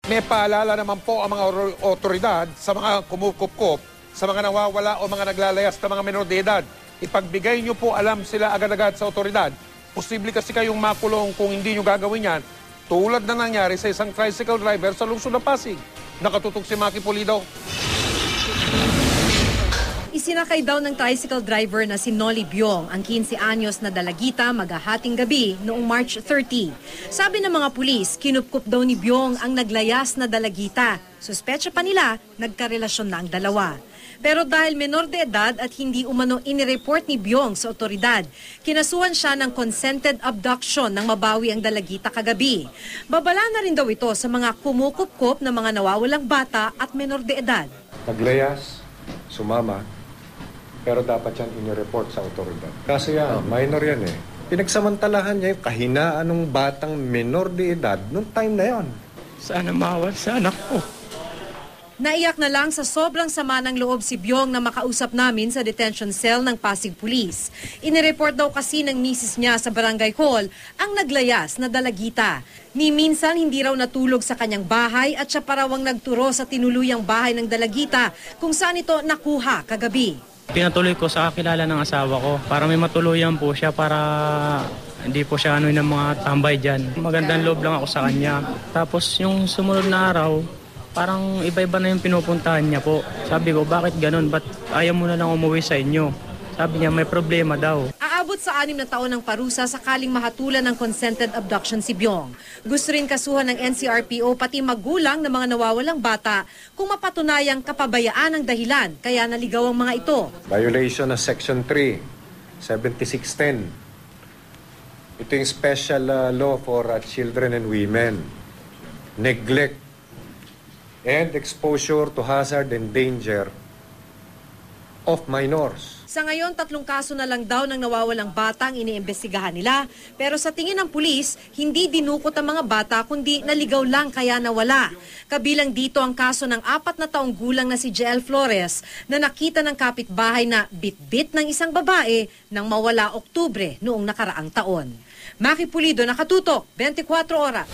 May paalala naman po ang mga otoridad sa mga kumukupkop, sa mga nawawala o mga naglalayas na mga menor de edad. Ipagbigay nyo po alam sila agad-agad sa otoridad. Posible kasi kayong makulong kung hindi nyo gagawin yan, tulad na nangyari sa isang tricycle driver sa lungsod ng Pasig. Nakatutok si Maki Pulido. Isinakay daw ng tricycle driver na si Noli Biong ang 15 anyos na dalagita maghahating gabi noong March 30. Sabi ng mga pulis, kinupkup daw ni Biong ang naglayas na dalagita. Suspetsa pa nila, nagkarelasyon na ang dalawa. Pero dahil menor de edad at hindi umano inireport ni Biong sa otoridad, kinasuhan siya ng consented abduction nang mabawi ang dalagita kagabi. Babala na rin daw ito sa mga kumukupkop na mga nawawalang bata at menor de edad. Naglayas, sumama, pero dapat yan inireport sa otoridad. Kasi yan, minor yan eh. Pinagsamantalahan niya yung kahinaan ng batang menor de edad nung time na yon. Sana mawal sa anak ko. Naiyak na lang sa sobrang sama ng loob si Biong na makausap namin sa detention cell ng Pasig Police. Inireport daw kasi ng misis niya sa barangay hall ang naglayas na dalagita. Ni minsan hindi raw natulog sa kanyang bahay at siya parawang nagturo sa tinuluyang bahay ng dalagita kung saan ito nakuha kagabi. Pinatuloy ko sa kakilala ng asawa ko para may matuluyan po siya para hindi po siya ng mga tambay dyan. Magandang loob lang ako sa kanya. Tapos yung sumunod na araw, parang iba-iba na yung pinupuntahan niya po. Sabi ko, bakit ganun? Ba't ayaw mo na lang umuwi sa inyo? Sabi niya, may problema daw. Aabot sa 6 na taon ng parusa sakaling mahatulan ng consented abduction si Biong. Gusto rin kasuhan ng NCRPO pati magulang ng mga nawawalang bata kung mapatunayang kapabayaan ang dahilan kaya naligaw ang mga ito. Violation ng Section 3, 7610. Ito yung special law for children and women. Neglect and exposure to hazard and danger of minors. Sa ngayon, 3 kaso na lang daw ng nawawalang bata ang iniimbestigahan nila. Pero sa tingin ng pulis, hindi dinukot ang mga bata kundi naligaw lang kaya nawala. Kabilang dito ang kaso ng 4 na taong gulang na si Jel Flores na nakita ng kapitbahay na bit-bit ng isang babae nang mawala Oktubre noong nakaraang taon. Maki Pulido, nakatutok, 24 oras.